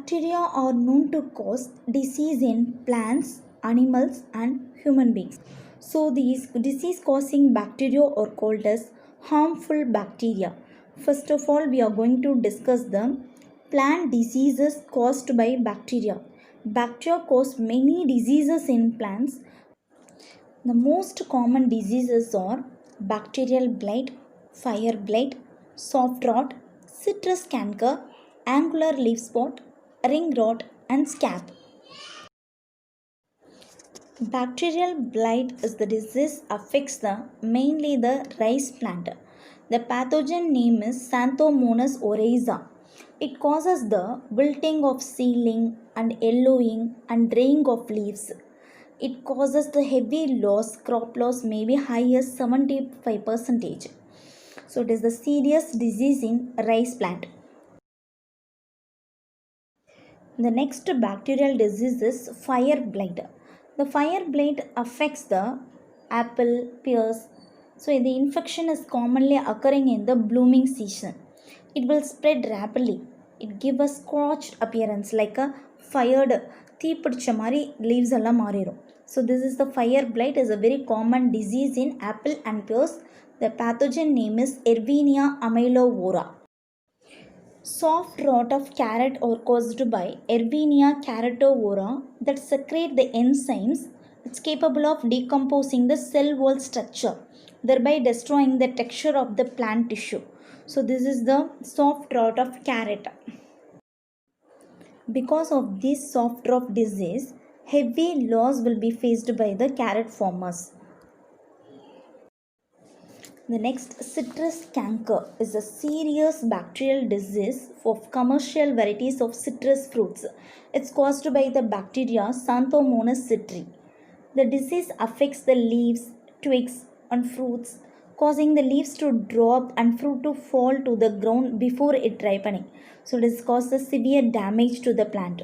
Bacteria are known to cause disease in plants, animals, and human beings. So, these disease causing bacteria are called as harmful bacteria. First of all, we are going to discuss the plant diseases caused by bacteria. Bacteria cause many diseases in plants. The most common diseases are bacterial blight, fire blight, soft rot, citrus canker, angular leaf spot, ring rot, and scab. Bacterial blight is the disease affects mainly the rice plant. The pathogen name is Xanthomonas oryza. It causes the wilting of seedling and yellowing and draying of leaves. It causes the heavy loss, crop loss may be high as 75%. So it is the serious disease in rice plant. The next bacterial disease is fire blight. The fire blight affects the apple, pears. So the infection is commonly occurring in the blooming season. It will spread rapidly. It gives a scorched appearance like a fired தீப்பிடிச்ச மாதிரி leaves எல்லாம் மாறிடும். So this is the fire blight is a very common disease in apple and pears. The pathogen name is Erwinia amylovora. Soft rot of carrot are caused by Erwinia carotovora that secrete the enzymes. It's capable of decomposing the cell wall structure, thereby destroying the texture of the plant tissue. So this is the soft rot of carrot. Because of this soft rot disease, heavy loss will be faced by the carrot farmers. The next, citrus canker is a serious bacterial disease of commercial varieties of citrus fruits. It's caused by the bacteria Xanthomonas citri. The disease affects the leaves, twigs, and fruits, causing the leaves to drop and fruit to fall to the ground before it ripening. So this causes severe damage to the plant.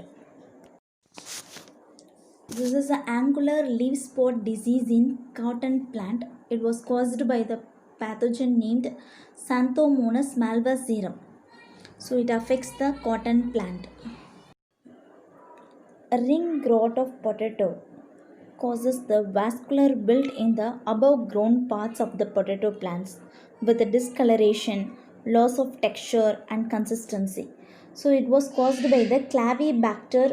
This is an angular leaf spot disease in cotton plant. It was caused by the pathogen named Xanthomonas malvacearum. So it affects the cotton plant. A ring rot of potato causes the vascular wilt in the above grown parts of the potato plants with a discoloration, loss of texture and consistency. So it was caused by the Clavibacter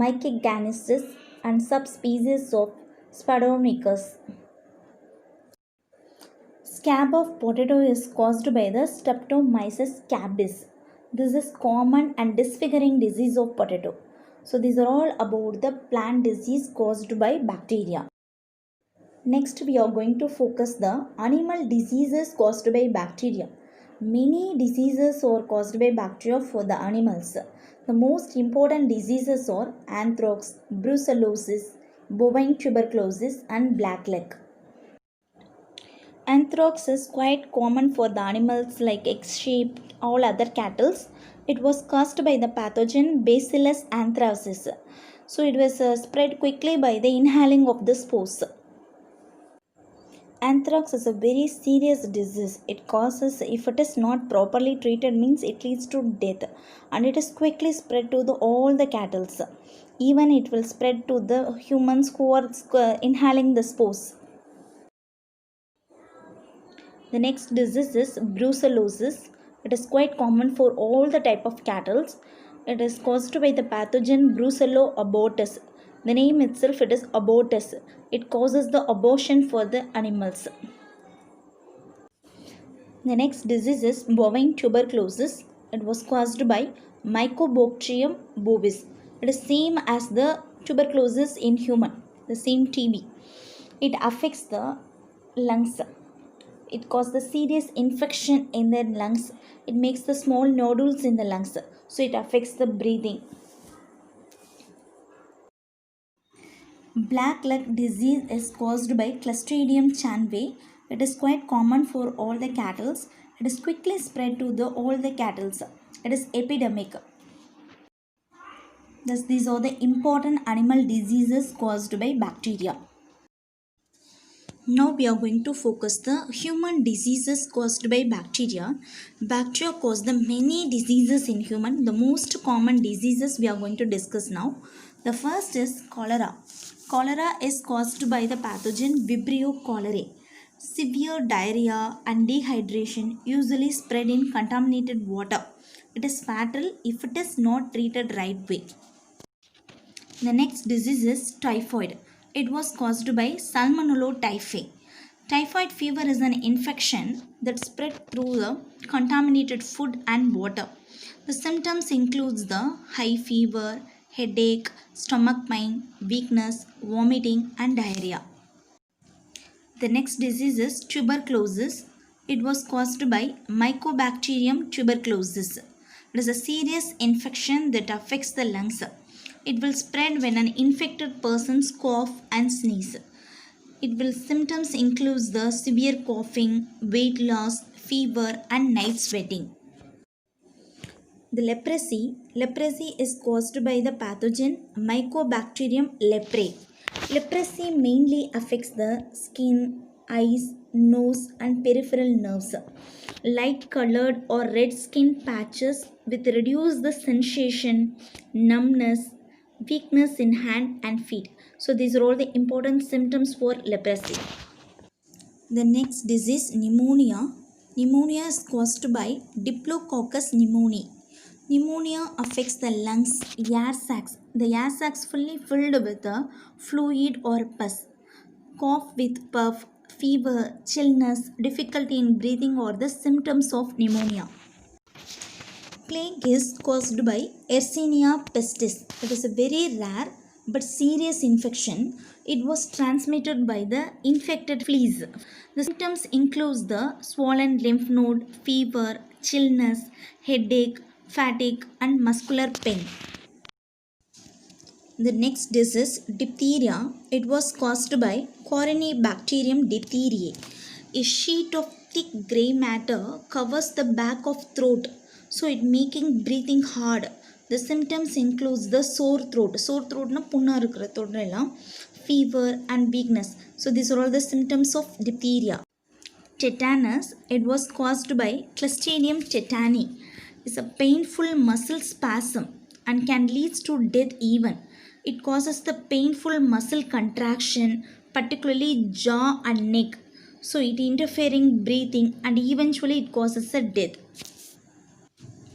mycigenesis and subspecies of Spadonicus. Scab of potato is caused by the Streptomyces scabis. This is common and disfiguring disease of potato. So these are all about the plant disease caused by bacteria. Next we are going to focus the animal diseases caused by bacteria. Many diseases are caused by bacteria for the animals. The most important diseases are anthrax, brucellosis, bovine tuberculosis and blackleg. Anthrax is quite common for the animals like X-sheep, all other cattle. It was caused by the pathogen Bacillus anthracis. So it was spread quickly by the inhaling of the spores. Anthrax is a very serious disease. It causes, if it is not properly treated, means it leads to death, and it is quickly spread to all the cattle. Even it will spread to the humans who are inhaling the spores. The next disease is brucellosis. It is quite common for all the type of cattle. It is caused by the pathogen Brucello abortus. The name itself it is abortus. It causes the abortion for the animals. The next disease is bovine tuberculosis. It was caused by Mycobacterium bovis. It is same as the tuberculosis in human, the same TB. It affects the lungs. It causes the serious infection in the lungs. It makes the small nodules in the lungs. So it affects the breathing. Blackleg disease is caused by Clostridium chanvei. It is quite common for all the cattle. It is quickly spread to all the cattle. It is epidemic. Thus, these are the important animal diseases caused by bacteria. Now we are going to focus the human diseases caused by bacteria. Bacteria cause the many diseases in human. The most common diseases we are going to discuss now. The first is cholera. Cholera is caused by the pathogen Vibrio cholerae. Severe diarrhea and dehydration usually spread in contaminated water. It is fatal if it is not treated right way. The next disease is typhoid. It was caused by Salmonella typhi. Typhoid fever is an infection that spread through the contaminated food and water. The symptoms includes the high fever, headache, stomach pain, weakness, vomiting and diarrhea. The next disease is tuberculosis. It was caused by Mycobacterium tuberculosis. It is a serious infection that affects the lungs. It will spread when an infected person cough and sneeze. It will symptoms include the severe coughing, weight loss, fever and night sweating. The leprosy is caused by the pathogen Mycobacterium leprae. Leprosy mainly affects the skin, eyes, nose and peripheral nerves. Light colored or red skin patches with reduced the sensation, numbness, weakness in hand and feet. So these are all the important symptoms for leprosy. The next disease, pneumonia. Pneumonia is caused by Diplococcus pneumoniae. Pneumonia affects the lungs, air sacs. The air sacs fully filled with a fluid or pus. Cough with puff, fever, chillness, difficulty in breathing are the symptoms of pneumonia. Plague is caused by Yersinia pestis. It is a very rare but serious infection. It was transmitted by the infected fleas. The symptoms include the swollen lymph node, fever, chillness, headache, fatigue and muscular pain. The next disease, diphtheria. It was caused by Corynebacterium diphtheriae. A sheet of thick grey matter covers the back of throat, so it making breathing hard. The symptoms includes the sore throat. Sore throat na punna irukra throat fever and weakness. So these are all the symptoms of diphtheria. Tetanus, it was caused by Clostridium tetani. It's a painful muscle spasm and can lead to death even. It causes the painful muscle contraction, particularly jaw and neck. So it interfering breathing and eventually it causes a death.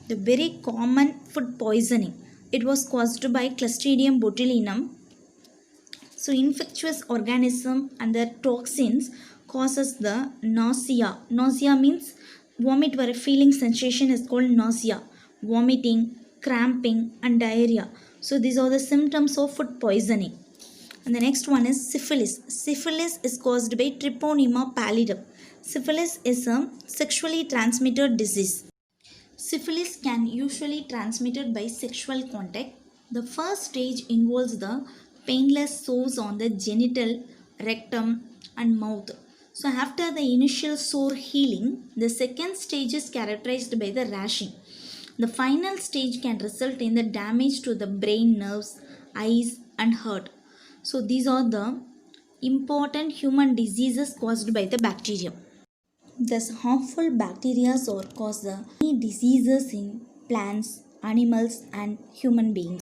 The very common food poisoning. It was caused by Clostridium botulinum. So infectious organism and their toxins causes the nausea. Nausea means vomit where a feeling sensation is called nausea. Vomiting, cramping and diarrhea. So these are the symptoms of food poisoning. And the next one is syphilis. Syphilis is caused by Treponema pallidum. Syphilis is a sexually transmitted disease. Syphilis can usually transmitted by sexual contact. The first stage involves the painless sores on the genital, rectum and mouth. So after the initial sore healing, the second stage is characterized by the rashing. The final stage can result in the damage to the brain nerves, eyes and heart. So these are the important human diseases caused by the bacteria. Thus harmful bacteria cause the many diseases in plants, animals and human beings.